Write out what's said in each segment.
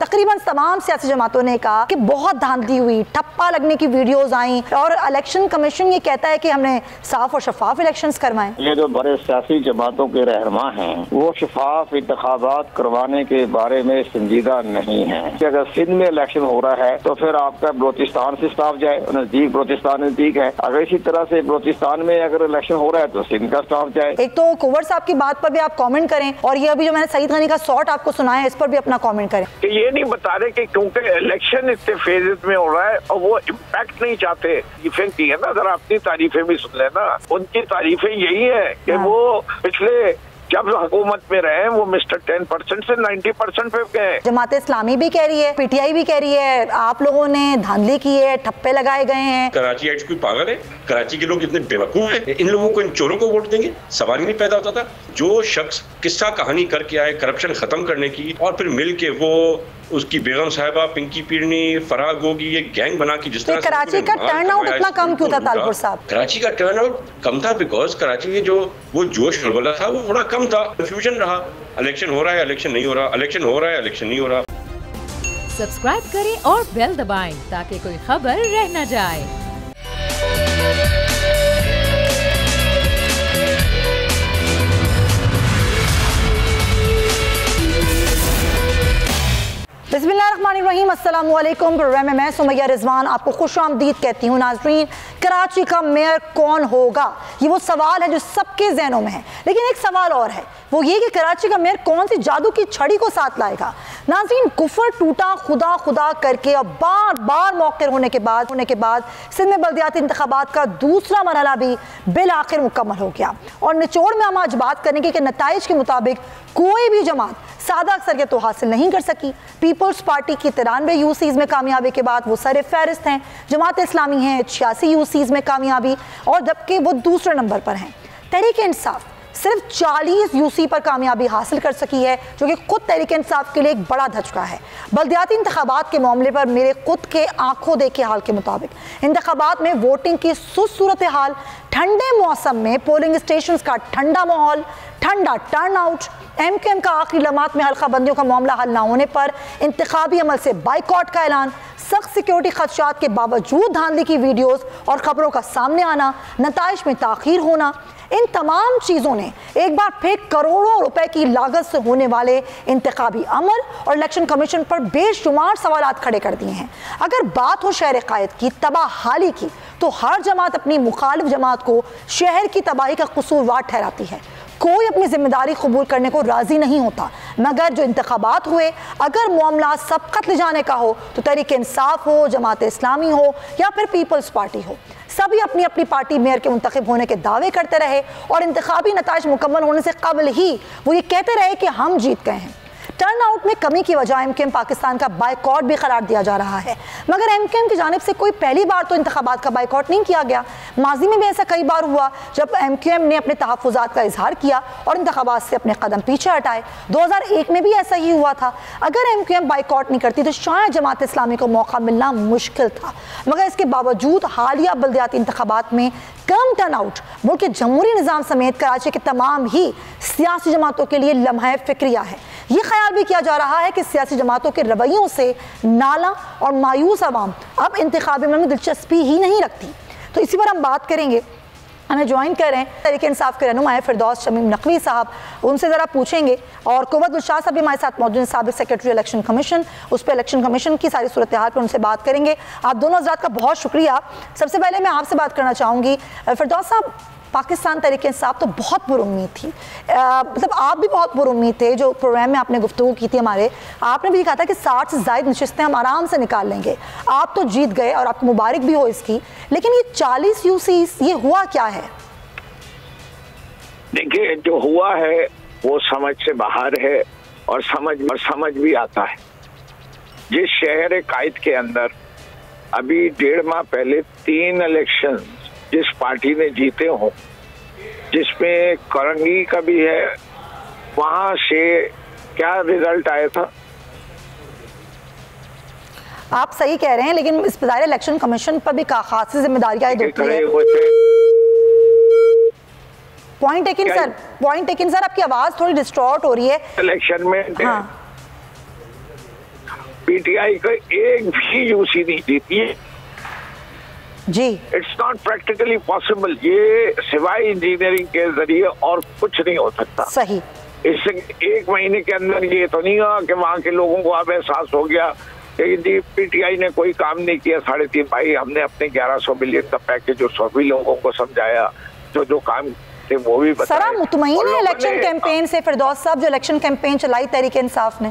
तकरीबन तमाम सियासी जमातों ने कहा कि बहुत धांधली हुई, ठप्पा लगने की वीडियोस आई और इलेक्शन कमीशन ये कहता है कि हमने साफ और शफाफ इलेक्शंस करवाएं। ये जो बड़े सियासी जमातों के रहनुमा हैं वो शफाफ इंतखाबात करवाने के बारे में संजीदा नहीं है। अगर सिंध में इलेक्शन हो रहा है तो फिर आपका बलोचिस्तान से स्टाफ जाए, नजदीक बलोचिस्तान नजदीक है। अगर इसी तरह से बलोचिस्तान में अगर इलेक्शन हो रहा है तो सिंध का स्टाफ जाए। एक तो कुंवर साहब की बात पर भी आप कमेंट करें और ये अभी जो मैंने सईद गनी का शॉट आपको सुनाया इस पर भी अपना कमेंट करें। ये नहीं बता रहे कि क्योंकि इलेक्शन इतने फेजेस में हो रहा है और वो इम्पैक्ट नहीं चाहते। तारीफें की है ना, जरा अपनी तारीफें भी सुन लेना। उनकी तारीफें यही है कि वो पिछले जब हुकूमत में रहे वो मिस्टर 10% से 90% पे गए। जमात इस्लामी भी कह रही है, पीटीआई भी कह रही है आप लोगों ने धांधली की है, ठप्पे लगाए गए हैं। कराची एड्स कोई पागल है? कराची के लोग इतने बेवकूफ हैं? इन लोगों को इन चोरों को वोट देंगे? सवाल ही नहीं पैदा होता था। जो शख्स किस्सा कहानी करके आए करप्शन खत्म करने की और फिर मिल के वो उसकी बेगम साहिबा, पिंकी पीरनी, फराग होगी, ये गैंग बना के जिस तरह कराची का टर्नआउट इतना कम क्यों था तालपुर साहब? कराची का टर्नआउट कम था बिकॉज कराची में जो वो जोश हलबला था वो थोड़ा कम था। कंफ्यूजन रहा, इलेक्शन हो रहा है, इलेक्शन नहीं हो रहा, इलेक्शन हो रहा है, इलेक्शन नहीं हो रहा। सब्सक्राइब करें और बेल दबाएं ताकि कोई खबर रह न जाए। बिस्मिल्लाहिर्रहमानिर्रहीम, अस्सलामु अलैकुम। प्रोग्राम में मैं सुमैया रिजवान आपको खुशामदीद कहती हूँ। नाजरीन, कराची का मेयर कौन होगा ये वो सवाल है जो सबके जहनों में है, लेकिन एक सवाल और है, वो ये कि कराची का मेयर कौन सी जादू की छड़ी को साथ लाएगा। नाजरीन, कुफर टूटा खुदा खुदा करके और बार बार मौके होने के बाद सिंध में बल्दियाती इंतखाबात का दूसरा मरहला भी बिल आखिर मुकम्मल हो गया और निचोड़ में हम आज बात करेंगे कि नताइज के मुताबिक कोई भी जमात सादा अक्सरियत तो हासिल नहीं कर सकी। पीपल्स पार्टी की 93 यूसीज में कामयाबी के बाद वो सर फहरिस्त हैं। जमात इस्लामी हैं 86 यूसीज में कामयाबी और जबकि वो दूसरे नंबर पर हैं। तहरीक इंसाफ सिर्फ 40 यूसी पर कामयाबी हासिल कर सकी है, जो कि खुद तहरीक इंसाफ के लिए एक बड़ा धचका है। बल्दियाती इंतखाबात के मामले पर मेरे खुद के आंखों देखे हाल के मुताबिक इंतखाबात में वोटिंग की सूरत हाल, ठंडे मौसम में पोलिंग स्टेशन का ठंडा माहौल, ठंडा टर्नआउट, एमक्यूएम का आखिरी लम्हात में हल्का बंदियों का मामला हल न होने पर इंतखाबी अमल से बाइकआउट का ऐलान, सख्त सिक्योरिटी खदशात के बावजूद धांधली की वीडियोस और खबरों का सामने आना, नताइज में ताखीर होना, इन तमाम चीज़ों ने एक बार फिर करोड़ों रुपए की लागत से होने वाले इंतखाबी अमल और इलेक्शन कमीशन पर बेशुमार सवालात खड़े कर दिए हैं। अगर बात हो शहर कायद की तबाहाली की तो हर जमात अपनी मुखालिफ जमात को शहर की तबाही का कसूरवार ठहराती है। कोई अपनी जिम्मेदारी कबूल करने को राजी नहीं होता, मगर जो इंतखाबात हुए अगर मामला सबकत ले जाने का हो तो तहरीक इंसाफ हो, जमात इस्लामी हो या फिर पीपल्स पार्टी हो, सभी अपनी अपनी पार्टी मेयर के मुंतखब होने के दावे करते रहे और इंतखाबी नताइज मुकम्मल होने से कबल ही वो ये कहते रहे कि हम जीत गए हैं। टर्नआउट में कमी की वजह एमक्यूएम पाकिस्तान का बाइकआउट भी करार दिया जा रहा है, मगर एमक्यूएम की जानिब से कोई पहली बार तो इंतखाबात का बाइकआउट नहीं किया गया। माजी में भी ऐसा कई बार हुआ जब एमक्यूएम ने अपने तहफ़्फ़ुज़ात का इजहार किया और इंतखाबात से अपने कदम पीछे हटाए। 2001 में भी ऐसा ही हुआ था। अगर एमक्यूएम बाइकआउट नहीं करती तो शायद जमात इस्लामी को मौका मिलना मुश्किल था, मगर इसके बावजूद हालिया बल्दियाती इंतखाबात में कम टर्नआउट मुल्क के जमहूरी निज़ाम समेत कराची के तमाम ही सियासी जमातों के लिए लम्हा फिक्रिया है। ये ख्याल भी किया जा रहा है कि सियासी जमातों के रवैयों से नाला और मायूस अवाम अब इंतखाबी में दिलचस्पी ही नहीं रखती। तो इसी पर हम बात करेंगे। हमें ज्वाइन कर रहे हैं तहरीक इंसाफ के रहनुमा है फिरदौस शमीम नकवी साहब, उनसे ज़रा पूछेंगे। और कुव्वत शाह साहब भी हमारे साथ मौजूद हैं, साबिक सेक्रेटरी इलेक्शन कमीशन, उस पर इलेक्शन कमीशन की सारी सूरत हाल पर उनसे बात करेंगे। आप दोनों हज़रात का बहुत शुक्रिया। सबसे पहले मैं आपसे बात करना चाहूँगी फिरदौस साहब, पाकिस्तान तहरीक इंसाफ तो बहुत पुरुम्मीद थी, मतलब आप भी बहुत पुरुम्मीद थे। जो प्रोग्राम में आपने गुफ्तगू की थी हमारे, आपने भी कहा था कि 60 से ज़ायद नशिस्तें हम आराम से निकाल लेंगे। आप तो जीत गए और आपको मुबारक भी हो इसकी, लेकिन ये 40 यूसीस ये हुआ क्या है? देखिए, जो हुआ है वो समझ से बाहर है और समझ भी आता है। जिस शहर कायद के अंदर अभी 1.5 माह पहले 3 इलेक्शन जिस पार्टी ने जीते हों, जिसमें करंगी का भी है, वहां से क्या रिजल्ट आया था? आप सही कह रहे हैं, लेकिन इस पर इलेक्शन कमीशन पर भी खासी जिम्मेदारियां होती है। पॉइंट टेकिन सर, आपकी आवाज थोड़ी डिस्टॉर्ट हो रही है इलेक्शन में। हाँ। पीटीआई का एक भी यूसी नहीं जीती है जी। It's not practically possible. ये सिवाय इंजीनियरिंग के जरिए और कुछ नहीं हो सकता। सही। इससे एक महीने के अंदर ये तो नहीं हुआ कि वहाँ के लोगों को अब एहसास हो गया कि जी पीटीआई ने कोई काम नहीं किया। 3.5 भाई हमने अपने 1100 मिलियन का पैकेज और सभी लोगों को समझाया, जो काम थे वो भी बताया। सर आप मुतमईन है इलेक्शन कैंपेन से? फिरदौस साहब, जो इलेक्शन कैंपेन चलाई तहरीक इंसाफ ने?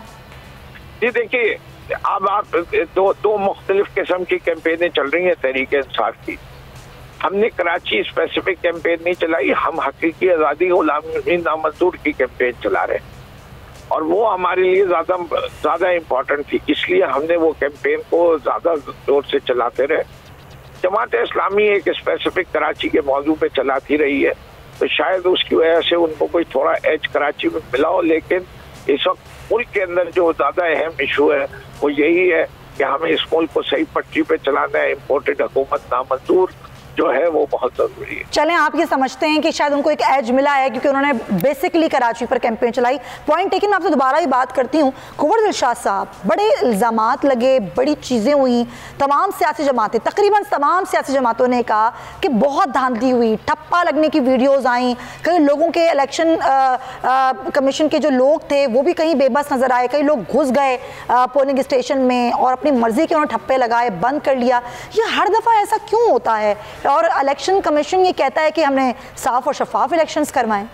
जी देखिए, अब आप दो मुख्तलिफ किस्म की कैंपेनें चल रही हैं तहरीक इंसाफ की। हमने कराची स्पेसिफिक कैंपेन नहीं चलाई, हम हकीकी आज़ादी गुलामी नामंजूर की कैंपेन चला रहे हैं और वो हमारे लिए ज़्यादा इम्पोर्टेंट थी, इसलिए हमने वो कैंपेन को ज़्यादा जोर से चलाते रहे। जमात इस्लामी एक स्पेसिफिक कराची के मौजू पे चलाती रही है, तो शायद उसकी वजह से उनको कोई थोड़ा एज कराची में मिला हो, लेकिन इस वक्त मुल्क के अंदर जो ज़्यादा अहम इशू है वो यही है कि हमें इस मुल्क को सही पटरी पे चलाना है। इम्पोर्टेड हुकूमत नामंजूर जो है वो बहुत जरूरी है। चलें, आप ये समझते हैं कि शायद उनको एक एज मिला है क्योंकि उन्होंने बेसिकली कराची पर कैंपेन चलाई। Point taken. मैं आपसे दोबारा ही बात करती हूँ। कुंवर दिलशाद साहब, बड़े इल्ज़ामात लगे, बड़ी चीज़ें हुई, तमाम सियासी जमातें, तकरीबन तमाम सियासी जमातों ने कहा कि बहुत धांधली हुई, ठप्पा लगने की वीडियोज़ आई, कई लोगों के इलेक्शन कमीशन के जो लोग थे वो भी कहीं बेबस नजर आए, कई लोग घुस गए पोलिंग स्टेशन में और अपनी मर्जी के उन्होंने ठप्पे लगाए, बंद कर लिया। ये हर दफ़ा ऐसा क्यों होता है? और इलेक्शन कमीशन ये कहता है कि हमने साफ और शफाफ इलेक्शंस करवाएं।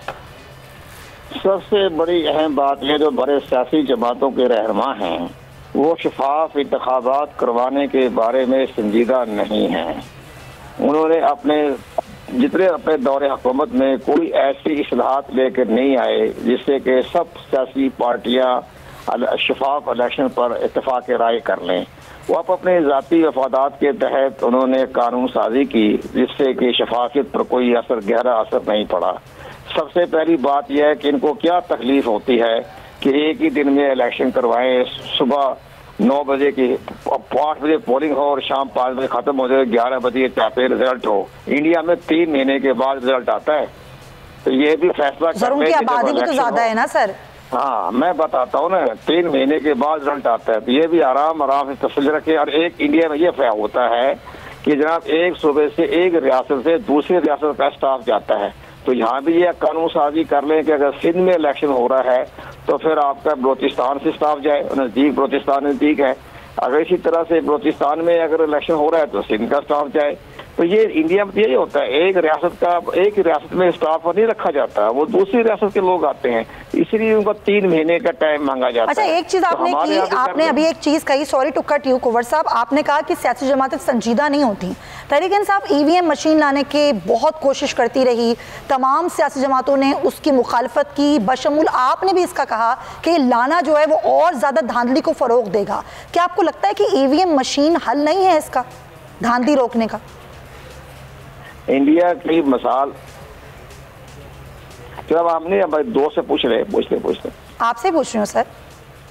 सबसे बड़ी अहम बात यह, जो बड़े सियासी जमातों के रहनुमा हैं वो शफाफ इंतखाबात करवाने के बारे में संजीदा नहीं हैं। उन्होंने अपने दौरे हुकूमत में कोई ऐसी इस्लाहात लेकर नहीं आए जिससे कि सब सियासी पार्टियां शफाफ इलेक्शन पर इत्तेफाक राय कर लें। वो आप अपने ज़ाती वफादात के तहत उन्होंने कानून साजी की जिससे कि शफाफियत पर कोई गहरा असर नहीं पड़ा। सबसे पहली बात यह है कि इनको क्या तकलीफ होती है कि एक ही दिन में इलेक्शन करवाएं, सुबह 9 बजे की 8 बजे पोलिंग हो और शाम 5 बजे ख़त्म हो जाए, 11 बजे चाहे रिजल्ट हो। इंडिया में 3 महीने के बाद रिजल्ट आता है, तो ये भी फैसला उनकी आबादी भी तो ज़्यादा है ना सर। हाँ, मैं बताता हूँ ना, 3 महीने के बाद रिजल्ट आता है, तो ये भी आराम से तसल्ली रखें। और एक इंडिया में ये होता है कि जनाब एक सूबे से एक रियासत से दूसरी रियासत का स्टाफ जाता है, तो यहाँ भी ये कानून साजी कर लें कि अगर सिंध में इलेक्शन हो रहा है तो फिर आपका बलोचिस्तान से स्टाफ जाए, बलोचिस्तान नज़दीक है। अगर इसी तरह से बलोचिस्तान में अगर इलेक्शन हो रहा है तो सिंध का स्टाफ जाए। तो ये इंडिया में यही होता है, एक रियासत में स्टाफ नहीं रखा जाता, वो दूसरी रियासत के लोग आते हैं, इसलिए उनको 3 महीने का टाइम मांगा जाता है। अच्छा, एक चीज आपने की, आपने अभी एक चीज कही, सॉरी टू कट यू कुंवर साहब, आपने कहा कि सियासी जमातें संजीदा नहीं होती। तहरीक इंसाफ ईवीएम मशीन लाने के बहुत कोशिश करती रही, तमाम सियासी जमातों ने उसकी मुखालफत की, बशमूल आपने भी इसका कहा कि ये लाना जो है वो और ज्यादा धांधली को फरोग देगा। क्या आपको लगता है कि ईवीएम मशीन हल नहीं है इसका, धांधली रोकने का? इंडिया की मिसाल जब आपने दो से पूछते आपसे पूछ रही हूँ सर,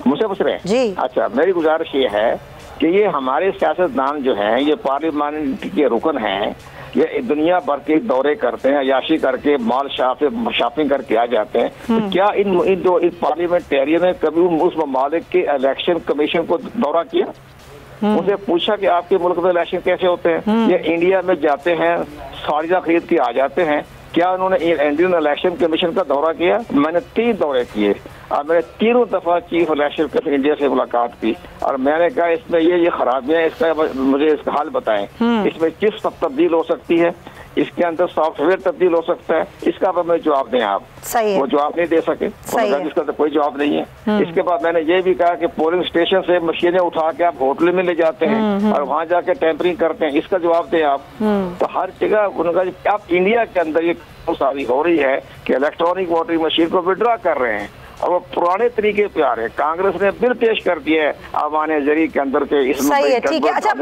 मुझसे पूछ रहे हैं जी। अच्छा, मेरी गुजारिश ये है कि ये हमारे सियासतदान जो हैं, ये पार्लियामेंट के रुकन हैं, ये दुनिया भर के दौरे करते हैं, अयाशी करके माल शॉपिंग करके आ जाते हैं। तो क्या इन पार्लियामेंटेरियन ने कभी उस ममालिक के इलेक्शन कमीशन को दौरा किया? उनसे पूछा कि आपके मुल्क में इलेक्शन कैसे होते हैं? ये इंडिया में जाते हैं, साड़ियाँ खरीद के आ जाते हैं। क्या उन्होंने इंडियन इलेक्शन कमीशन का दौरा किया? मैंने 3 दौरे किए और मैंने 3 दफा चीफ इलेक्शन कमीशन इंडिया से मुलाकात की और मैंने कहा इसमें ये खराबियां, इसका मुझे इसका हाल बताएं। इसमें चिप्स तब्दील हो सकती है, इसके अंदर सॉफ्टवेयर तब्दील हो सकता है, इसका हमें जवाब दें आप। वो जवाब नहीं दे सके, इसका तो कोई जवाब नहीं है। इसके बाद मैंने ये भी कहा कि पोलिंग स्टेशन से मशीनें उठा के आप होटल में ले जाते हैं और वहाँ जाके टेम्परिंग करते हैं, इसका जवाब दें आप। तो हर जगह उनका, आप इंडिया के अंदर ये शादी हो रही है कि इलेक्ट्रॉनिक वोटिंग मशीन को विड्रॉ कर रहे हैं और वो पुराने तरीके पे आ रहे हैं। कांग्रेस ने बिल पेश कर दिया है आवाने जरी के अंदर के, इसमें सही है, ठीक है। अच्छा,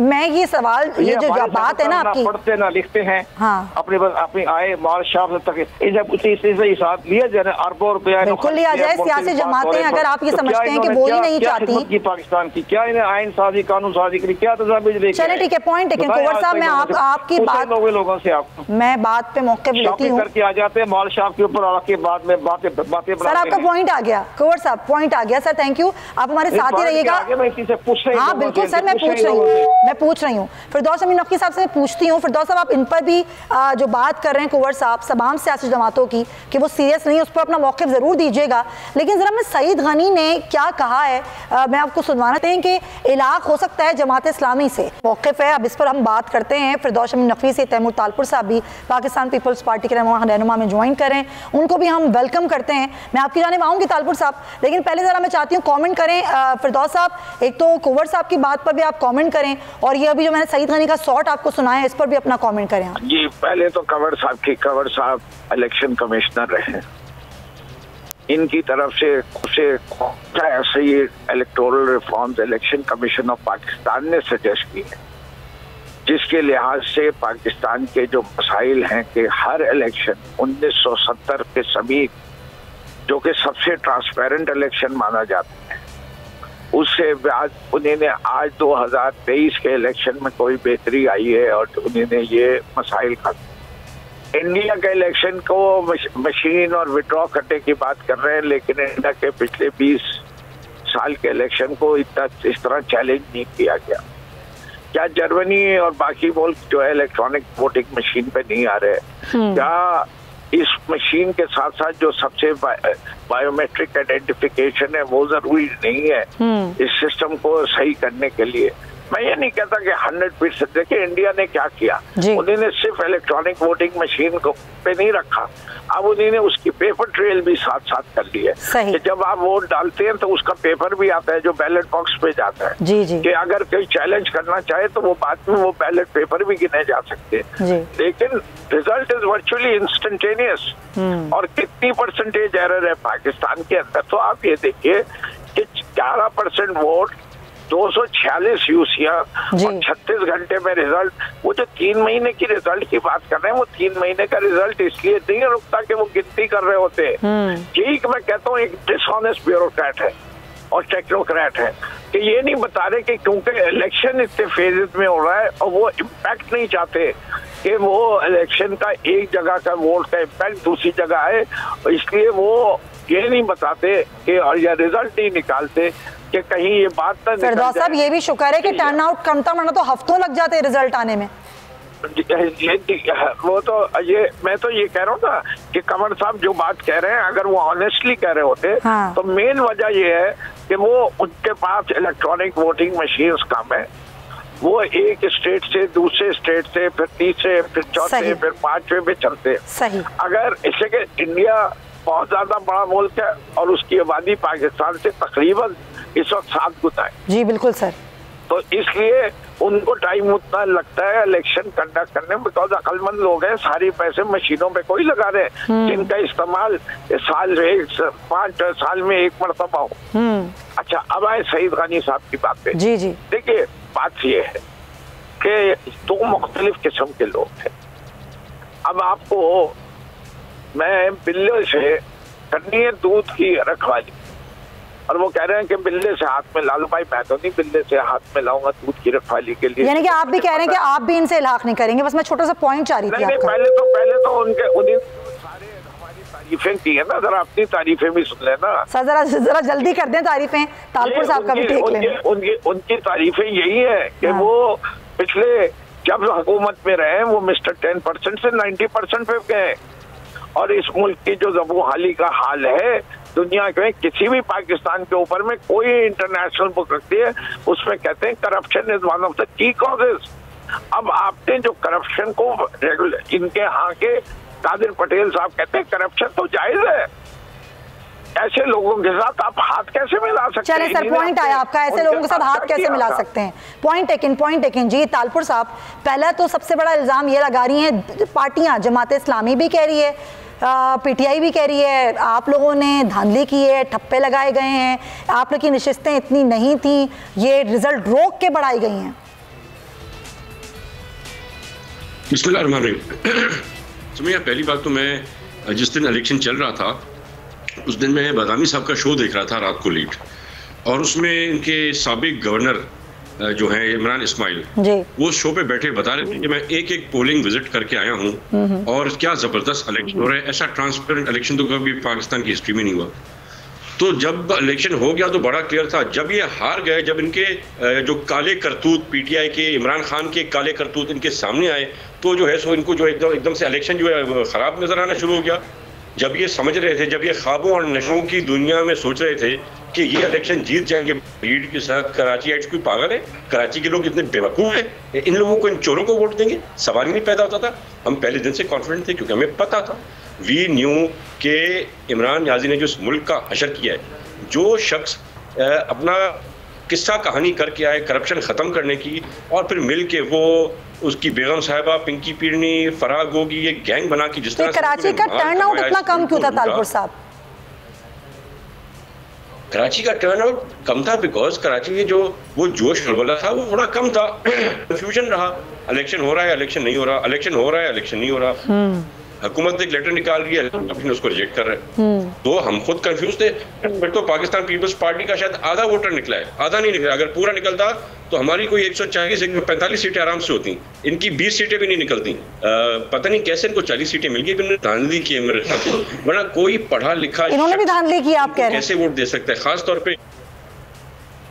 मैं ये सवाल, ये जो बात है ना आपकी, पढ़ते ना लिखते हैं, हाँ, अपनी आय माल शाम तक हिसाब लिया जाए, अरबों रुपया बिल्कुल लिया जाए। सियासी जमातें अगर आप ये समझते हैं कि वो ही नहीं चाहती पाकिस्तान की, क्या इन्हें आइन साजी कानून साजी के लिए क्या तजावीज लेके? चले ठीक है, पॉइंट है। कुंवर साहब, मैं आपकी बात, लोगों से आप मैं बात पे मौके पे लेती हूँ, करके आ जाते हैं, माल शाप के ऊपर आके बाद में बातें सर आप आपका पॉइंट आ गया कुंवर साहब, पॉइंट आ गया सर, थैंक यू, आप हमारे साथ ही रहिएगा। हाँ बिल्कुल सर, मैं पूछ रही हूँ फिरदौस अमीन नकवी साहब से मैं पूछती हूँ। फिरदौस साहब, आप इन पर भी जो बात कर रहे हैं कुंवर साहब तमाम सियासी जमातों की कि वो सीरियस नहीं है, उस पर अपना मौक़िफ़ ज़रूर दीजिएगा, लेकिन ज़रा मैं सईद गनी ने क्या कहा है मैं आपको सुनवाना चाहते हैं कि इलाक़ हो सकता है जमात इस्लामी से मौक़िफ़ है। अब इस पर हम बात करते हैं। फिरदौस अमीन नकवी से तैमूर तालपुर साहब भी पाकिस्तान पीपल्स पार्टी के रहनुमा में ज्वाइन करें, उनको भी हम वेलकम करते हैं। मैं आपकी जानिब आऊँगी तालपुर साहब, लेकिन पहले ज़रा मैं चाहती हूँ कमेंट करें फिरदौस साहब, एक तो कुंवर साहब की बात पर भी आप कमेंट करें और ये अभी जो मैंने सईद गनी का शॉट आपको सुनाया है इस पर भी अपना कमेंट करें आप। जी, पहले तो कंवर साहब इलेक्शन कमिश्नर रहे, इनकी तरफ से ऐसे ही electoral reforms election commission of Pakistan ने सजेस्ट की है, जिसके लिहाज से पाकिस्तान के जो मसाइल हैं कि हर इलेक्शन 1970 के सभी जो कि सबसे ट्रांसपेरेंट इलेक्शन माना जाता है, उससे बाद उन्होंने आज 2023 के इलेक्शन में कोई बेहतरी आई है और उन्होंने ये मसाइल का इंडिया के इलेक्शन को मशीन और विड्रॉ करने की बात कर रहे हैं, लेकिन इंडिया के पिछले 20 साल के इलेक्शन को इतना इस तरह चैलेंज नहीं किया गया। क्या जर्मनी और बाकी मुल्क जो है इलेक्ट्रॉनिक वोटिंग मशीन पे नहीं आ रहे? क्या इस मशीन के साथ साथ जो सबसे बायोमेट्रिक आइडेंटिफिकेशन है वो जरूरी नहीं है इस सिस्टम को सही करने के लिए? मैं ये नहीं कहता कि 100%। देखिए इंडिया ने क्या किया, उन्होंने सिर्फ इलेक्ट्रॉनिक वोटिंग मशीन को पे नहीं रखा, अब उन्होंने उसकी पेपर ट्रेल भी साथ साथ कर ली है कि जब आप वोट डालते हैं तो उसका पेपर भी आता है जो बैलेट बॉक्स पे जाता है कि अगर कोई चैलेंज करना चाहे तो वो बाद में वो बैलेट पेपर भी गिने जा सकते हैं, लेकिन रिजल्ट इज वर्चुअली इंस्टेंटेनियस। और कितनी परसेंटेज एरर है पाकिस्तान के अंदर, तो आप ये देखिए कि 11% वोट, 246 यूसियां और 36 घंटे में रिजल्ट। वो जो 3 महीने की रिजल्ट की बात कर रहे हैं, वो 3 महीने का रिजल्ट इसलिए नहीं रुकता कि वो गिनती कर रहे होते हैं। ठीक, मैं कहता हूँ एक डिसऑनेस्ट ब्यूरोक्रेट है और टेक्नोक्रेट है कि ये नहीं बता रहे कि क्योंकि इलेक्शन इतने फेजेस में हो रहा है और वो इम्पैक्ट नहीं चाहते कि वो इलेक्शन का एक जगह का वोट का इम्पैक्ट दूसरी जगह है, इसलिए वो ये नहीं बताते कि और या रिजल्ट नहीं निकालते कि कहीं ये बात ना फिरदौस साहब, ये भी शुक्र है कि टर्नआउट कम था, वरना तो हफ्तों लग जाते रिजल्ट आने में। वो तो ये मैं तो ये कह रहा हूँ ना कि कंवर साहब जो बात कह रहे हैं अगर वो ऑनेस्टली कह रहे होते तो मेन वजह ये है कि वो उनके पास इलेक्ट्रॉनिक वोटिंग मशीन्स कम है। वो एक स्टेट से दूसरे स्टेट से फिर तीसरे फिर चौथे फिर पांचवे पे चलते। अगर इससे कि इंडिया बहुत ज्यादा बड़ा मुल्क है और उसकी आबादी पाकिस्तान से तकरीबन इस वक्त 7 गुना है। जी बिल्कुल सर। तो इसलिए उनको टाइम उतना लगता है इलेक्शन कंडक्ट करने में, बिकॉज अक्लमंद लोग हैं, सारी पैसे मशीनों पे कोई लगा रहे हैं जिनका इस्तेमाल साल 5 साल में एक मरतबा हो। अच्छा, अब आए सईद गनी साहब की बात पे। जी जी, देखिए बात ये है कि 2 मुख्तलिफ किस्म के लोग थे। अब आपको मैं बिल्ले से करनी है दूध की रखवाली और वो कह रहे हैं कि बिल्ले से हाथ में ला लो। भाई मैं तो नहीं बिल्ले से हाथ में लाऊंगा दूध की रखवाली के लिए। यानी कि आप भी कह रहे हैं कि आप भी इनसे इलाक नहीं करेंगे? बस मैं छोटा सा पॉइंट चाह रही थी आपका। पहले तो उन्हें सारे हमारी तारीफें की है ना, जरा अपनी तारीफें भी सुन लेना सर। जरा जल्दी कर दें तारीफें, तालपुर साहब का भी देख लें। उनकी तारीफें यही है कि वो पिछले जब हुकूमत में रहे वो मिस्टर 10% से 90% पे गए और इस मुल्क की जो ज़बूहाली का हाल है दुनिया में किसी भी पाकिस्तान के ऊपर में कोई इंटरनेशनल बुक रखती है उसमें कहते हैं corruption is one of the key causes. अब आपने जो करप्शन को इनके यहाँ के कादिर पटेल साहब कहते हैं करप्शन तो जायज है, ऐसे लोगों के साथ आप हाथ कैसे मिला सकते हैं? चले सर, पॉइंट आया आपका, ऐसे लोगों के साथ हाथ कैसे मिला सकते हैं? पॉइंट टेकन जी। तालपुर साहब, पहला तो सबसे बड़ा इल्ज़ाम ये लगा रही हैं पार्टियां, जमात इस्लामी भी कह रही है, पीटीआई भी कह रही है, आप लोगों ने धांधली की है, ठप्पे लगाए गए हैं, आप लोग की नशिस्तें इतनी नहीं थी, ये रिजल्ट रोक के बढ़ाई गई हैं। बिस्मिल्लाह। पहली बात तो मैं जिस दिन इलेक्शन चल रहा था उस दिन मैं बादामी साहब का शो देख रहा था रात को लेट, और उसमें इनके साबिक गवर्नर जो हैं इमरान इस्माइल, वो शो पे बैठे बता रहे थे कि मैं एक पोलिंग विजिट करके आया हूँ और क्या ज़बरदस्त इलेक्शन हो रहा है, ऐसा ट्रांसपेरेंट इलेक्शन तो कभी पाकिस्तान की हिस्ट्री में नहीं हुआ। तो जब इलेक्शन हो गया तो बड़ा क्लियर था। जब ये हार गए, जब इनके जो काले करतूत पीटीआई के, इमरान खान के काले करतूत इनके सामने आए, तो जो है सो इनको जो एकदम से इलेक्शन जो है खराब नजर आना शुरू हो गया। जब ये समझ रहे थे, जब ये ख्वाबों और नशों की दुनिया में सोच रहे थे कि ये इलेक्शन जीत जाएंगे भीड़ के साथ, कराची एड्स कोई पागल है, कराची के लोग इतने बेवकूफ़ हैं, इन लोगों को, इन चोरों को वोट देंगे, सवाल ही नहीं पैदा होता था। हम पहले दिन से कॉन्फिडेंट थे क्योंकि हमें पता था, वी न्यू कि इमरान नियाज़ी ने जो इस मुल्क का हशर किया है, जो शख्स अपना किस्सा कहानी करके आए करप्शन ख़त्म करने की, और फिर मिल के वो उसकी बेगम साहिबा, पिंकी पीरनी, फराग होगी, ये गैंग बना के जिस तरह कराची का टर्नआउट इतना कम क्यों था तालपुर साहब? कराची का टर्नआउट कम था बिकॉज कराची में जो वो जोश हलबला था वो थोड़ा कम था, कंफ्यूजन रहा, इलेक्शन हो रहा है, इलेक्शन नहीं हो रहा, इलेक्शन हो रहा है, इलेक्शन नहीं हो रहा। हुकूमत एक लेटर निकाल रही है, अपने उसको रिजेक्ट कर रहे हैं, तो हम खुद कंफ्यूज थे। फिर तो पाकिस्तान पीपल्स पार्टी का शायद आधा वोटर निकला है, आधा नहीं निकला। अगर पूरा निकलता तो हमारी कोई 140 145 सीटें आराम से होती, इनकी 20 सीटें भी नहीं निकलती। पता नहीं कैसे इनको 40 सीटें मिल गई, इन्होंने धांधली की है मेरे साथ, वरना कोई पढ़ा लिखा इन्होंने भी धांधली की, आप कह रहे हैं, कैसे वोट दे सकता है? खास तौर पे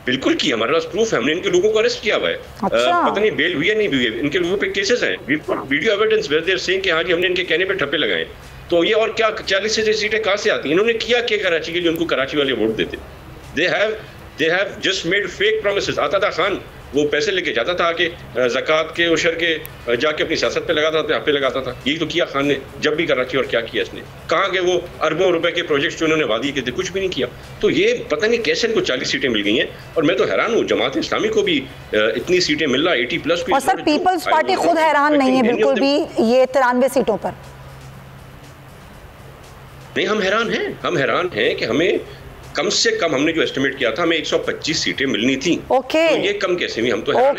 बिल्कुल किया, हमारे पास प्रूफ है, हमने इनके लोगों को अरेस्ट किया हुआ है। अच्छा। पता नहीं बेल हुई है नहीं हुई है, इनके लोगों पे केसेस हैं, video evidence where they're saying कि हाँ जी हमने इनके कहने पे ठप्पे लगाए। तो ये और क्या 40 से सीटें कहाँ से आती हैं? इन्होंने किया क्या कराची के लिए? उनको कराची वाले वोट देते। They have just made fake promises. आता था खान, वो पैसे लेके जाता था कि ज़कात के उशर के जाके अपनी सियासत पे लगाता था, पे लगाता था। यही तो किया खान ने जब भी कराची। और क्या किया इसने? कहाँ के वो अरबों रुपए के प्रोजेक्ट्स जो उन्होंने वादी किए थे, कुछ भी नहीं किया। तो ये पता नहीं कैसे इनको 40 सीटें मिल गई हैं। और मैं तो हैरान हूँ, जमात इस्लामी को भी इतनी सीटें मिल रहा, 80+ और सर पीपल्स पार्टी खुद हैरान नहीं है बिल्कुल भी ये 93 सीटों पर। नहीं, हम हैरान हैं कि हमें कम से कम, हमने जो एस्टिमेट किया था, हमें 125 सीटें मिलनी थी। ओके, तो ये कम कैसे हुई? हम तो हैरान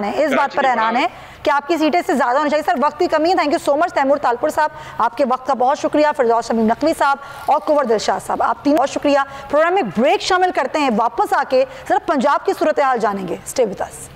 हैं। इस बात पर हैरान है कि आपकी सीटें से ज्यादा होनी चाहिए। सर वक्त की कमी है। Thank you so much Taimur Talpur साहब, आपके वक्त का बहुत शुक्रिया। फिरदौस शमीम नकवी साहब और कुंवर दिलशाद साहब, आप तीनों बहुत शुक्रिया। प्रोग्राम में ब्रेक शामिल करते हैं, वापस आके जरा पंजाब की सूरत हाल जानेंगे। Stay with us.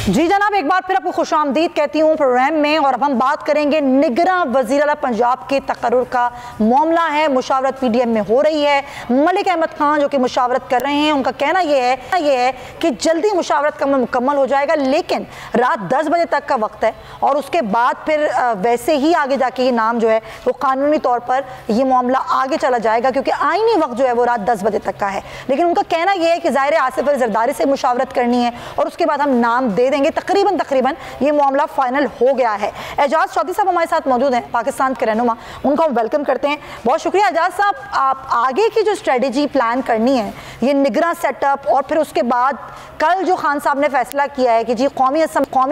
जी जनाब, एक बार फिर आपको खुशामदीद कहती हूँ प्रोग्राम में। और अब हम बात करेंगे निगरां वज़ीर आला पंजाब के तकर्रुर का मामला है। मुशावरत पीडीएम में हो रही है। मलिक अहमद खान जो कि मुशावरत कर रहे हैं, उनका कहना यह है कि जल्दी मुशावरत का मुकम्मल हो जाएगा, लेकिन रात 10 बजे तक का वक्त है। और उसके बाद फिर वैसे ही आगे जाके ये नाम जो है वो कानूनी तौर पर ये मामला आगे चला जाएगा, क्योंकि आईनी वक्त जो है वो रात 10 बजे तक का है। लेकिन उनका कहना यह है कि ज़ाहिर आसिफ अली जरदारी से मुशावरत करनी है और उसके बाद हम नाम दे देंगे। तकरीबन ये मामला फाइनल हो गया है। एजाज चौधरी साहब हमारे साथ मौजूद हैं, पाकिस्तान के रहनुमा, उनको हम वेलकम करते हैं। बहुत शुक्रिया एजाज साहब। आप आगे की जो स्ट्रेटजी प्लान करनी है, ये निगरां सेटअप, और फिर उसके बाद कल जो खान साहब ने फैसला किया है कि जी कौमी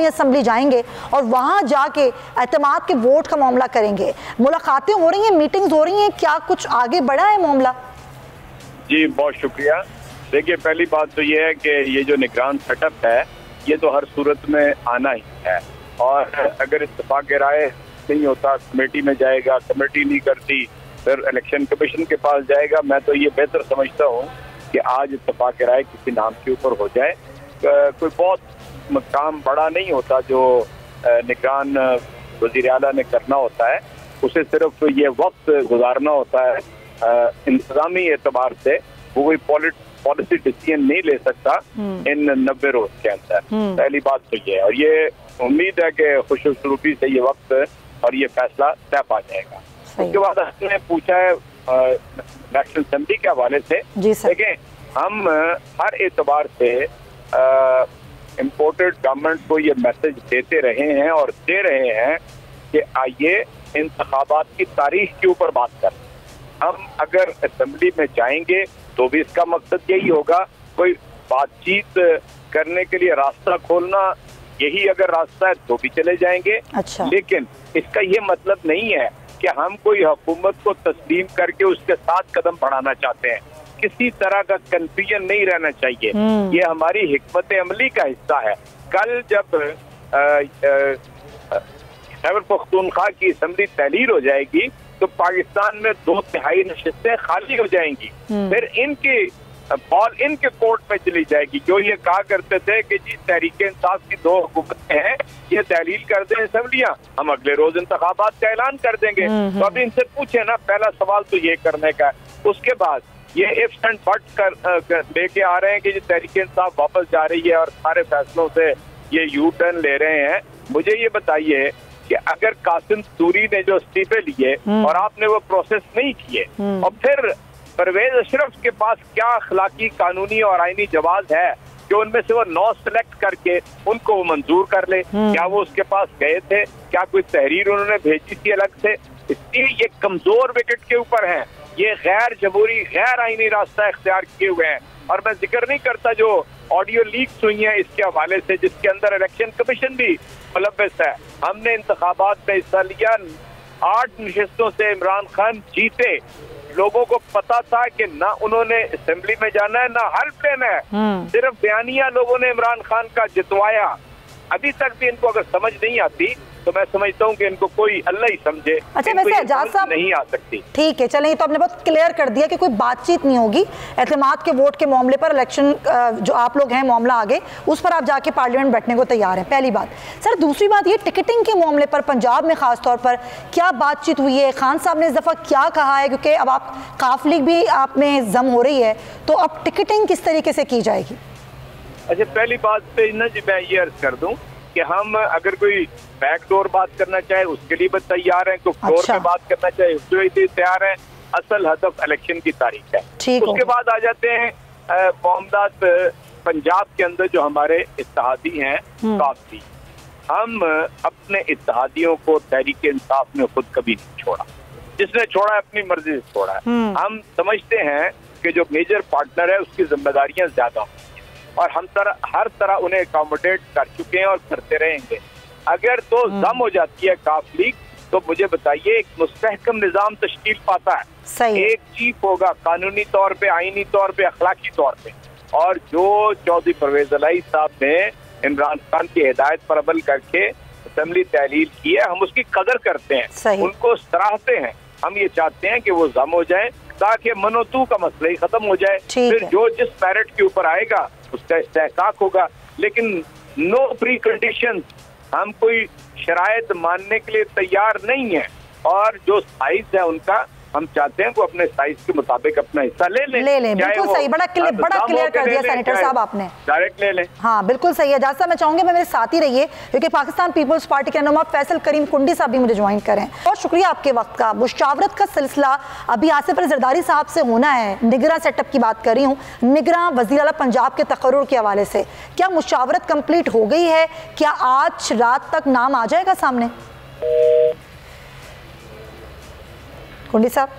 असम्बली जाएंगे और वहां जाके एतमाद के वोट का मामला करेंगे, मुलाकातें हो रही हैं, मीटिंग्स हो रही हैं, क्या कुछ आगे बढ़ा है मामला? जी बहुत शुक्रिया। देखिए, पहली बात तो ये है कि ये जो निगरान सेटअप है ये तो हर सूरत में आना ही है, और अगर इत्तेफाक राय नहीं होता, कमेटी में जाएगा, कमेटी नहीं करती, फिर इलेक्शन कमीशन के पास जाएगा। मैं तो ये बेहतर समझता हूँ कि आज इत्तेफाक राय किसी नाम के ऊपर हो जाए। कोई बहुत काम बड़ा नहीं होता जो निगरान वज़ीर आला ने करना होता है, उसे सिर्फ ये वक्त गुजारना होता है। इंतजामी एतबार से वो कोई पॉलिसी डिसीजन नहीं ले सकता इन 90 रोज के अंदर। पहली बात तो ये है, और ये उम्मीद है कि खुशरूपी से ये वक्त और ये फैसला तय पा जाएगा। उसके बाद आपने पूछा है नेशनल असेंबली के हवाले से। देखिए, हम हर एतबार से इम्पोर्टेड गवर्नमेंट को ये मैसेज देते रहे हैं और दे रहे हैं कि आइए इंतखाबात की तारीख के ऊपर बात करें। हम अगर असेंबली में जाएंगे तो भी इसका मकसद यही होगा, कोई बातचीत करने के लिए रास्ता खोलना, यही अगर रास्ता है तो भी चले जाएंगे। अच्छा। लेकिन इसका ये मतलब नहीं है कि हम कोई हुकूमत को तस्लीम करके उसके साथ कदम बढ़ाना चाहते हैं। किसी तरह का कंफ्यूजन नहीं रहना चाहिए, ये हमारी हिकमत अमली का हिस्सा है। कल जब खैबर पख्तूनख्वा की असेंबली तहलील हो जाएगी तो पाकिस्तान में 2/3 नशिस्तें खाली हो जाएंगी। फिर इनकी बॉल इनके कोर्ट में चली जाएगी। जो ये कहा करते थे कि जी तहरीक-ए-इंसाफ की 2 हुकूमतें हैं, ये तहलील कर दें असेंबलियां, हम अगले रोज इंतखाबात का ऐलान कर देंगे। तो अभी इनसे पूछे ना, पहला सवाल तो ये करने का है। उसके बाद ये इफ्स एंड बट कर लेके आ रहे हैं कि तहरीक-ए-इंसाफ वापस जा रही है और सारे फैसलों से ये यू टर्न ले रहे हैं। मुझे ये बताइए कि अगर कासिम सूरी ने जो इस्तीफे लिए और आपने वो प्रोसेस नहीं किए, और फिर परवेज अशरफ के पास क्या अखलाकी, कानूनी और आईनी जवाब है कि उनमें से वो 9 सेलेक्ट करके उनको वो मंजूर कर ले? क्या वो उसके पास गए थे? क्या कोई तहरीर उन्होंने भेजी थी अलग से? इसलिए ये कमजोर विकेट के ऊपर है, ये गैर जमहूरी, गैर आईनी रास्ता इख्तियार किए हुए हैं। और मैं जिक्र नहीं करता जो ऑडियो लीक्स हुई हैं इसके हवाले से, जिसके अंदर इलेक्शन कमीशन भी मुलव्वस है। हमने इंतखाबात में हिस्सा लिया, 8 नशिस्तों से इमरान खान जीते। लोगों को पता था कि ना उन्होंने असेंबली में जाना है ना हल्फ लेना है, सिर्फ बयानिया लोगों ने इमरान खान का जितवाया। अभी तक भी इनको अगर समझ नहीं आती तो मैं समझता हूँ कि इनको कोई अल्लाह ही समझे। अच्छा, वैसे एजाज साहब नहीं आ सकती। ठीक है, चलें, तो आपने बहुत क्लियर कर दिया कि कोई बातचीत नहीं होगी एतमाद के वोट के मामले पर। इलेक्शन जो आप लोग हैं, मामला आगे उस पर आप जाके पार्लियामेंट बैठने को तैयार हैं, पहली बात। सर, दूसरी बात ये टिकटिंग के मामले पर पंजाब में खास तौर पर क्या बातचीत हुई है? खान साहब ने इस दफ़ा क्या कहा है? क्योंकि अब आप काफ लीग भी आप में जम हो रही है, तो अब टिकटिंग किस तरीके से की जाएगी? अच्छा, पहली बात पे ना जी मैं ये अर्ज कर दूं कि हम अगर कोई बैकडोर बात करना चाहे उसके लिए भी तैयार हैं, कोई फ्लोर पे बात करना चाहे उसके लिए तैयार हैं। असल हदफ इलेक्शन की तारीख है। उसके बाद आ जाते हैं मामलात पंजाब के अंदर जो हमारे इत्तेहादी हैं काफी। हम अपने इत्तेहादियों को तहरीक-ए-इंसाफ ने खुद कभी नहीं छोड़ा, जिसने छोड़ा है अपनी मर्जी से छोड़ा है। हम समझते हैं कि जो मेजर पार्टनर है उसकी जिम्मेदारियां ज्यादा होंगी और हम हर तरह उन्हें अकोमोडेट कर चुके हैं और करते रहेंगे। अगर तो जम हो जाती है काफ लीग तो मुझे बताइए एक मुस्तहकम निजाम तश्कील पाता है। एक चीफ होगा कानूनी तौर पे, आईनी तौर पे, अखलाकी तौर पे, और जो चौधरी परवेज अलाई साहब ने इमरान खान की हिदायत पर अमल करके असेंबली तहलील की है, हम उसकी कदर करते हैं, उनको सराहते हैं। हम ये चाहते हैं कि वो जम हो जाए ताकि मनोतू का मसला ही खत्म हो जाए। फिर जो जिस पैरेट के ऊपर आएगा उसका इस्तेहकाक होगा, लेकिन नो प्री कंडीशन। हम कोई शराइत मानने के लिए तैयार नहीं है, और जो साइज है उनका हम चाहते हैं वो अपने साइज के मुताबिक अपना हिस्सा ले लें। बिल्कुल सही, बड़ा क्लियर कर दिया सेनेटर साहब आपने, डायरेक्ट ले लें। हाँ बिल्कुल सही है। एजाज साहब मैं चाहूंगी मैं मेरे साथ ही रहिए, क्योंकि पाकिस्तान पीपल्स पार्टी के रहनुमा फैसल करीम कुंडी साहब भी मुझे ज्वाइन करें। बहुत शुक्रिया आपके वक्त का। मुशावरत का सिलसिला अभी आसिफ अली जरदारी साहब से होना है। निगरां सेटअप की बात कर रही हूँ, निगरां वज़ीर आला पंजाब के तकर्रुर के हवाले से क्या मुशावरत कंप्लीट हो गई है? क्या आज रात तक नाम आ जाएगा सामने? कुंडी साहब,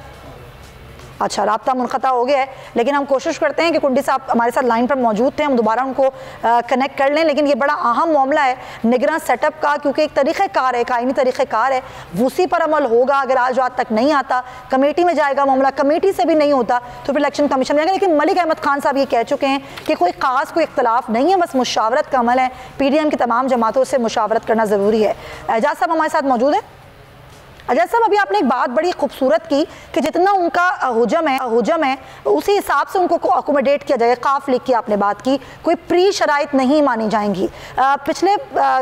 अच्छा, राब्ता मुनक़ता हो गया है, लेकिन हम कोशिश करते हैं कि कुंडी साहब हमारे साथ लाइन पर मौजूद थे, हम दोबारा उनको कनेक्ट कर लें। लेकिन ये बड़ा अहम मामला है निगरान सेटअप का, क्योंकि एक तरीक़ेकार है, एक आईनी तरीक़ेकार है, उसी पर अमल होगा। अगर आज रात तक नहीं आता, कमेटी में जाएगा मामला, कमेटी से भी नहीं होता तो फिर इलेक्शन कमीशन में जाएगा। लेकिन मलिक अहमद खान साहब ये कह चुके हैं कि कोई ख़ास कोई इख्तलाफ नहीं है, बस मुशावरत का अमल है, PDM की तमाम जमातों से मुशावरत करना ज़रूरी है। एजाज साहब हमारे साथ मौजूद है। अजय साहब, अभी आपने एक बात बड़ी खूबसूरत की कि जितना उनका हुजम है उसी हिसाब से उनको अकोमोडेट किया जाएगा। काफ लीग की आपने बात की, कोई प्री शराइत नहीं मानी जाएंगी। पिछले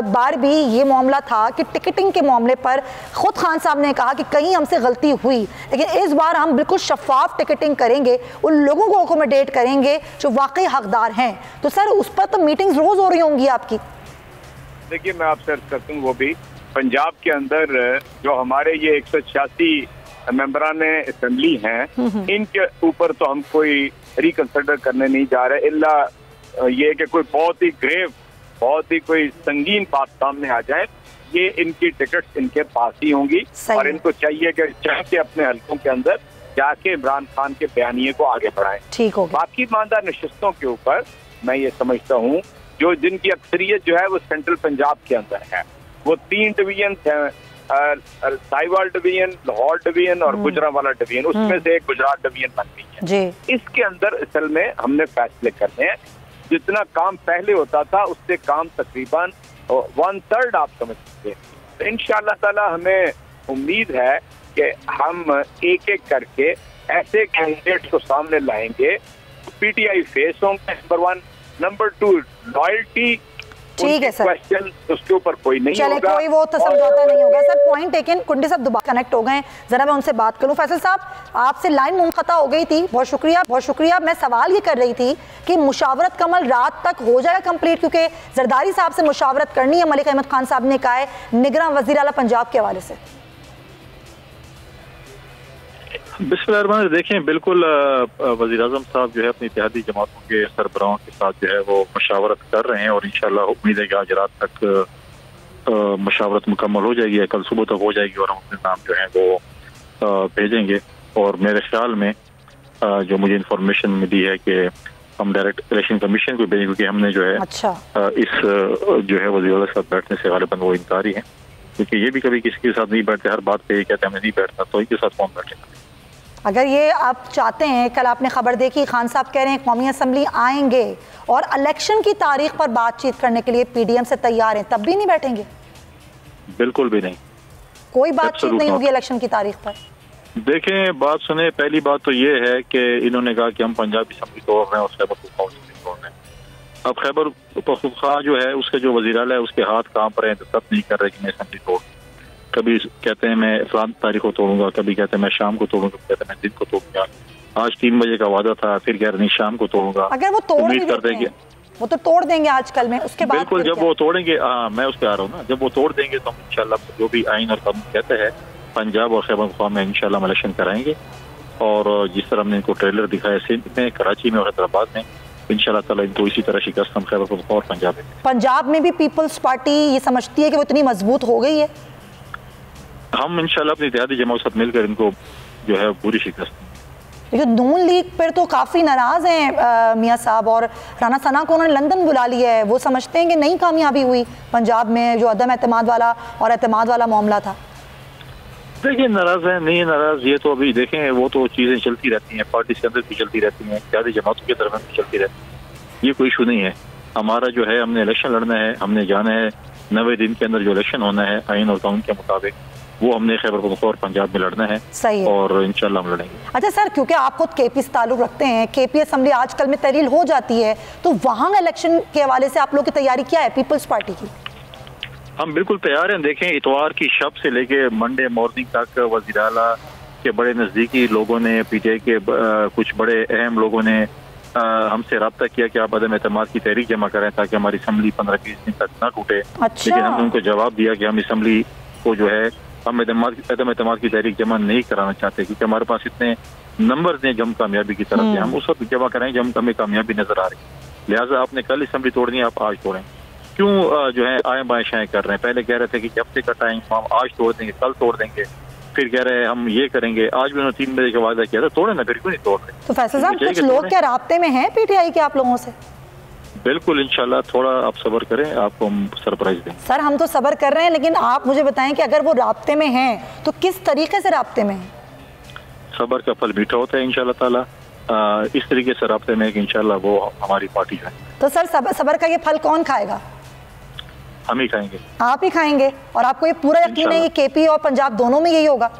बार भी ये मामला था कि टिकटिंग के मामले पर खुद खान साहब ने कहा कि कहीं हमसे गलती हुई, लेकिन इस बार हम बिल्कुल शफाफ टिकटिंग करेंगे, उन लोगों को अकोमोडेट करेंगे जो वाकई हकदार हैं। तो सर उस पर तो मीटिंग्स रोज़ हो रही होंगी आपकी। देखिए, मैं आपसे अर्ज करता हूँ, वो भी पंजाब के अंदर जो हमारे ये 186 मेंबरान असेंबली हैं, इनके ऊपर तो हम कोई रिकंसिडर करने नहीं जा रहे, इल्ला ये कि कोई बहुत ही ग्रेव, बहुत ही कोई संगीन बात सामने आ जाए। ये इनकी टिकट इनके पास ही होंगी और इनको चाहिए कि चाह के अपने हल्कों के अंदर जाके इमरान खान के बयानिए को आगे बढ़ाएं। ठीक हो। बाकी मानदा नशिस्तों के ऊपर मैं ये समझता हूँ जो जिनकी अक्सरियत जो है वो सेंट्रल पंजाब के अंदर है, वो 3 डिवीजन हैं, साहिवाल डिवीजन, लाहौर डिवीजन और गुजरांवाला डिवीजन, उसमें से एक गुजरात डिवीजन बन गई है। इसके अंदर असल में हमने फैसले करने हैं। जितना काम पहले होता था उससे काम तकरीबन 1/3 आप समझ सकते हैं। तो इंशाअल्लाह ताला हमें उम्मीद है कि हम एक एक करके ऐसे कैंडिडेट को सामने लाएंगे PTI फेस होंगे, नंबर 1। नंबर 2 लॉयल्टी, ठीक है सर, क्वेश्चन उसके ऊपर कोई नहीं चले होगा, कोई वो तो समझौता नहीं होगा सर। Point taken. कुंडी साहब दोबारा कनेक्ट हो गए, जरा मैं उनसे बात करूं। फैसल साहब, आपसे लाइन मुनक़ता हो गई थी, बहुत शुक्रिया बहुत शुक्रिया। मैं सवाल ये कर रही थी कि मुशावरत का अमल रात तक हो जाएगा कंप्लीट, क्योंकि जरदारी साहब से मुशावरत करनी है, मलिक अहमद खान साहब ने कहा है, निगरान वज़ीर आला पंजाब के हवाले से। बिस्मिल्लाह, देखें बिल्कुल वज़ीर-ए-आज़म साहब जो है अपनी इत्तेहादी जमातों के सरबराहों के साथ जो है वो मशावरत कर रहे हैं और इंशाअल्लाह उम्मीद है कि आज रात तक मशावरत मुकम्मल हो जाएगी या कल सुबह तक हो जाएगी और हम अपने नाम जो है वो भेजेंगे। और मेरे ख्याल में जो मुझे इन्फॉर्मेशन मिली है कि हम डायरेक्ट इलेक्शन कमीशन को भेजेंगे, क्योंकि हमने जो है इस जो है वज़ीर के साथ बैठने से गालिबन वो इनकारी हैं, क्योंकि ये भी कभी किसी के साथ नहीं बैठते, हर बात पे ये कहते हैं हमें नहीं बैठता, तो इनके साथ कौन बैठेगा। अगर ये आप चाहते हैं, कल आपने खबर देखी, खान साहब कह रहे हैं कौमी असम्बली आएंगे और इलेक्शन की तारीख पर बातचीत करने के लिए PDM से तैयार हैं, तब भी नहीं बैठेंगे? बिल्कुल भी नहीं, कोई बातचीत नहीं होगी इलेक्शन की तारीख पर। देखें बात सुने, पहली बात तो ये है कि इन्होंने कहा कि हम पंजाबी असम्बली तोड़ रहे हैं और खैबर पख्तूनख्वा तोड़ रहे हैं। अब खैबर पख्तूनख्वा जो है उसके जो वज़ीर आला है उसके हाथ काम पर हैं, तो तब नहीं कर रहे कि मैं असम्बली तोड़, कभी कहते हैं मैं फलान तारीख को तोड़ूंगा, कभी कहते हैं मैं शाम को तोड़ूंगा, कभी कहते हैं मैं दिन को तोड़ूंगा। आज 3 बजे का वादा था, फिर कह रहे नहीं शाम को तोड़ूंगा। अगर वो उम्मीद कर देंगे, वो तो तोड़ देंगे आजकल में, उसके बाद बिल्कुल जब वो तोड़ेंगे, मैं उस पर आ रहा हूँ ना, जब वो तोड़ देंगे तो हम इंशाल्लाह जो भी आइन और कानून कहते हैं पंजाब और खैबर पख्तूनख्वा में इंशाल्लाह इलेक्शन कराएंगे। और जिस तरह हमने इनको ट्रेलर दिखाया सिंध में, कराची में और हैदराबाद में, इंशाल्लाह ताला इनको इसी तरह शिकस्त हम खैबर पख्तूनख्वा और पंजाब में भी पीपल्स पार्टी ये समझती है कि वो इतनी मजबूत हो गई है, हम इंशाल्लाह अपनी इत्तेहादी जमात के साथ मिलकर इनको जो है पूरी शिकस्त। जो नून लीग पर तो काफ़ी नाराज़ हैं मियाँ साहब, और राना सना को उन्होंने लंदन बुला लिया है, वो समझते हैं कि नई कामयाबी हुई पंजाब में जो अदम एतमाद वाला और एतमाद वाला मामला था। देखिए नाराज़ है नहीं नाराज़, ये तो अभी देखें, वो तो चीज़ें चलती रहती हैं, पार्टी के अंदर भी चलती रहती हैं, इत्तेहादी जमातों के दरमियान भी चलती रहती है, ये कोई इशू नहीं है। हमारा जो है हमने इलेक्शन लड़ना है, हमने जाना है 90 दिन के अंदर जो इलेक्शन होना है आइन और कानून के मुताबिक, वो हमने खैबर पख्तूनख्वा और पंजाब में लड़ना है। सही है। और इंशाल्लाह हम लड़ेंगे। अच्छा सर, क्योंकि आप खुद KP से ताल्लुक रखते हैं, KP असम्बली आजकल में तहरील हो जाती है, तो वहाँ इलेक्शन के हवाले से आप लोग की तैयारी क्या है पीपल्स पार्टी की? हम बिल्कुल तैयार हैं। देखें इतवार की शब से लेके मंडे मॉर्निंग तक वज़ीर आला के बड़े नज़दीकी लोगों ने, PTI के कुछ बड़े अहम लोगों ने हमसे रब्ता किया कि आप अदम एतमाद की तहरीक जमा करें ताकि हमारी असम्बली 15-20 दिन तक ना टूटे। अच्छा। लेकिन हमने उनको जवाब दिया कि हम असम्बली को जो है हम अदम एतमाद की तहरीक जमा नहीं कराना चाहते, क्योंकि हमारे पास इतने नंबर हैं जब हम कामयाबी की तरफ से, हम उस वक्त जमा करेंगे जब हमें कामयाबी नजर आ रही। लिहाजा आपने कल असम्बली तोड़नी है, आप आज तोड़ें। क्यों जो है आए बाएं शाएं कर रहे हैं? पहले कह रहे थे कि हफ्ते का टाइम, हम आज तोड़ देंगे, कल तोड़ देंगे, फिर कह रहे हैं हम ये करेंगे। आज भी उन्होंने 3 बजे का वादा किया था, तोड़े ना, फिर क्यों नहीं तोड़ रहे? तो फैसल साहब कुछ लोग क्या राब्ते में हैं PTI के आप लोगों से? बिल्कुल इंशाल्लाह, थोड़ा आप सब्र करें, आपको हम सरप्राइज देंगे। सर हम तो सब्र कर रहे हैं, लेकिन आप मुझे बताएं कि अगर वो राब्ते में हैं तो किस तरीके से राब्ते में हैं? सब्र का फल मीठा होता है इंशाल्लाह ताला, इस तरीके से राब्ते में कि इंशाल्लाह वो हमारी पार्टी है। तो सर सब्र का ये फल कौन खाएगा? हम ही खाएंगे। आप ही खाएंगे? और आपको ये पूरा यकीन है कि KP और पंजाब दोनों में यही होगा?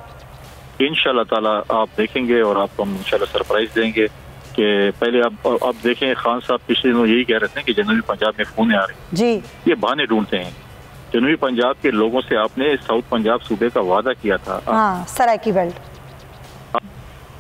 इंशाल्लाह ताला आप देखेंगे और आपको हम इंशाल्लाह सरप्राइज देंगे। कि पहले आप देखें, खान साहब पिछले दिनों यही कह रहे थे कि जनूबी पंजाब में खून आ रहे जी, ये बहाने ढूंढते हैं। जनूबी पंजाब के लोगों से आपने साउथ पंजाब सूबे का वादा किया था, हाँ, सराइकी बेल्ट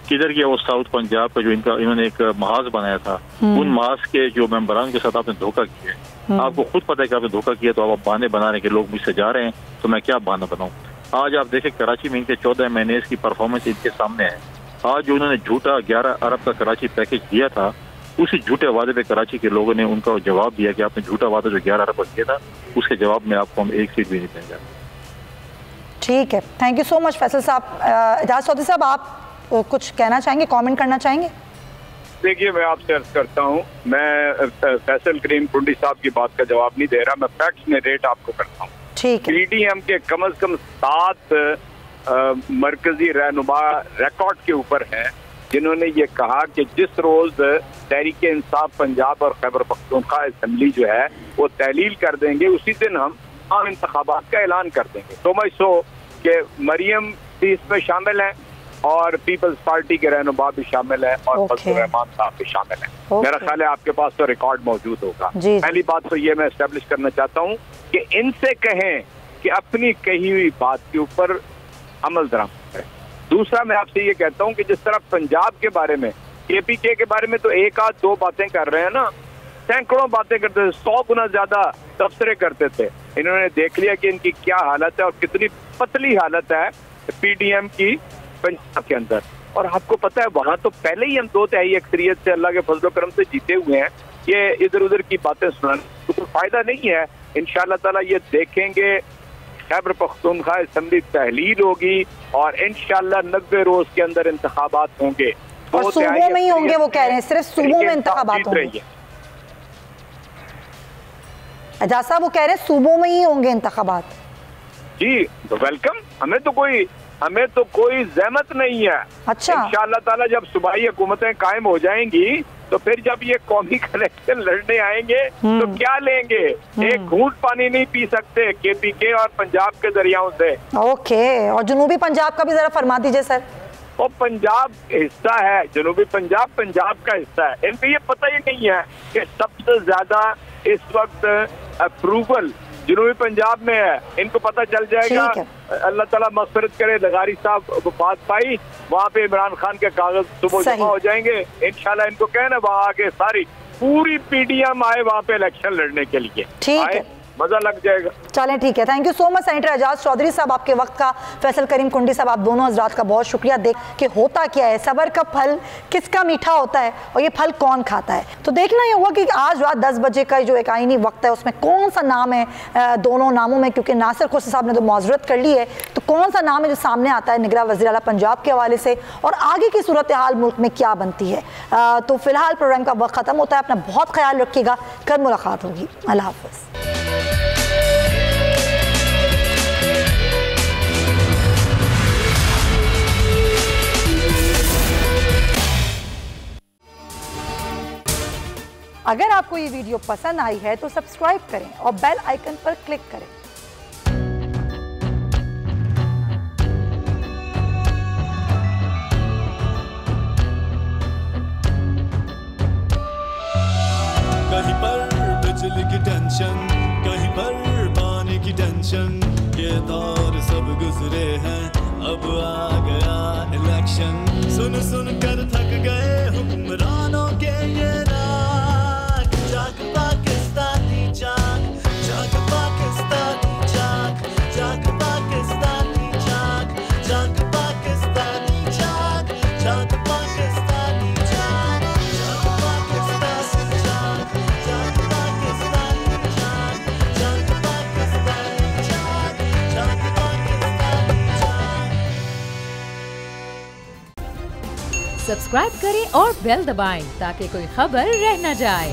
किधर गया वो साउथ पंजाब का जो इन्होंने एक महाज बनाया था, उन महाज के जो मेंबरान के साथ आपने धोखा किया। आपको खुद पता है कि आपने धोखा किया, तो आप बहाने बना रहे हैं कि लोग मुझसे जा रहे हैं, तो मैं क्या बहाना बनाऊं। आज आप देखें कराची में इनके 14 महीने की परफॉर्मेंस इनके सामने है। आज जो उन्होंने झूठा 11 अरब का कराची पैकेज दिया था, उसी झूठे वादे पे कराची के लोगों ने उनका जवाब दिया कि आपने झूठा वादा जो 11 अरब का किया था, उसके जवाब में आपको हम 1 सीट भी नहीं देंगे। ठीक है, thank you so much Faisal साहब। एजाज चौधरी साहब, आप कुछ कहना चाहेंगे, कमेंट करना चाहेंगे? देखिए, मैं आपसे अर्ज करता हूँ, मैं फैसल करीम कुंडी साहब की बात का जवाब नहीं दे रहा, मैं फैक्ट्स में रेट आपको करता हूँ। ठीक है। PDM के कम से कम 7 मरकजी रहनुमा रिकॉर्ड के ऊपर हैं, जिन्होंने ये कहा कि जिस रोज तहरीक इंसाफ पंजाब और खैबर पख्तूनख्वा असम्बली जो है वो तहलील कर देंगे, उसी दिन हम आम इंतखाबात का ऐलान कर देंगे। तो मैं सो कि मरियम भी इसमें शामिल हैं, और पीपल्स पार्टी के रहनुमा भी शामिल है और फजलुर रहमान साहब भी शामिल है। मेरा ख्याल है आपके पास तो रिकॉर्ड मौजूद होगा। पहली बात तो ये मैं एस्टेब्लिश करना चाहता हूँ कि इनसे कहें कि अपनी कही हुई बात के ऊपर अमल दरामद है। दूसरा मैं आपसे ये कहता हूँ कि जिस तरह पंजाब के बारे में, KPK के बारे में तो एक आध दो बातें कर रहे हैं ना, सैकड़ों बातें करते थे, 100 गुना ज्यादा तबसरे करते थे। इन्होंने देख लिया कि इनकी क्या हालत है और कितनी पतली हालत है PDM की पंजाब के अंदर। और आपको पता है वहां तो पहले ही हम 2/3 अक्सरियत से अल्लाह के फजल करम से जीते हुए हैं। ये इधर उधर की बातें सुनाने तो कोई फायदा नहीं है। इंशाअल्लाह ताला ये देखेंगे, खैबर पख्तूनख्वा असेंबली तहलील होगी और इंशाअल्लाह 90 रोज के अंदर इंतखाबात होंगे। और सूबों में ही होंगे, वो कह रहे हैं सिर्फ सूबों में इंतखाबात होंगे। एजाज साहब वो कह रहे हैं सूबों में ही होंगे इंतखाबात। जी तो वेलकम, हमें तो कोई जहमत नहीं है। अच्छा, इंशाअल्लाह ताला जब सूबाई हुकूमतें कायम हो जाएंगी तो फिर जब ये कौमी इलेक्शन लड़ने आएंगे तो क्या लेंगे? एक घूंट पानी नहीं पी सकते KPK और पंजाब के दरियाओं से। ओके, और जनूबी पंजाब का भी जरा फरमा दीजिए सर। और पंजाब हिस्सा है, जनूबी पंजाब का हिस्सा है। इनको ये पता ही नहीं है कि सबसे ज्यादा इस वक्त अप्रूवल जनूबी पंजाब में है। इनको पता चल जाएगा, अल्लाह ताला मग़फ़िरत करे, लगारी साहब बात पाई, वहाँ पे इमरान खान के कागज सुबह जमा हो जाएंगे। इंशाल्लाह इनको कहना वहाँ आके सारी पूरी PDM आए वहाँ पे इलेक्शन लड़ने के लिए, ठीक है, मजा लग जाएगा। चलें ठीक है, thank you so much senator Ejaz Chaudhry साहब आपके वक्त का। फैसल करीम कुंडी साहब, आप दोनों हजरात का बहुत शुक्रिया। देख कि होता क्या है, सबर का फल किसका मीठा होता है और ये फल कौन खाता है। तो देखना ये हुआ कि आज रात 10 बजे का जो एक आईनी वक्त है उसमें कौन सा नाम है दोनों नामों में, क्योंकि नासिर खुर्शी साहब ने तो माजरत कर ली है, तो कौन सा नाम है जो सामने आता है निगरान वज़ीर आला पंजाब के हवाले से और आगे की सूरत हाल मुल्क में क्या बनती है। तो फिलहाल प्रोग्राम का वक्त ख़त्म होता है। अपना बहुत ख्याल रखिएगा, कल मुलाकात होगी। अल्लाह हाफ़िज़। अगर आपको ये वीडियो पसंद आई है तो सब्सक्राइब करें और बेल आइकन पर क्लिक करें। कहीं पर बिजली की टेंशन, कहीं पर पानी की टेंशन, ये दौर सब गुजरे हैं, अब आ गया इलेक्शन। सुन सुन कर थक गए हुक्मरानों के ये राग, जाग पाकिस्तानी जाग, जाग पाकिस्तानी जाग, जाग पाकिस्तानी जाग, जाग पाकिस्तानी जाग, जाग पाकिस्तानी जाग, जाग पाकिस्तानी जाग, जाग पाकिस्तानी जाग, जाग पाकिस्तानी जाग, जाग पाकिस्तानी जाग। सब्सक्राइब करें और बेल दबाएं ताकि कोई खबर रह न जाए।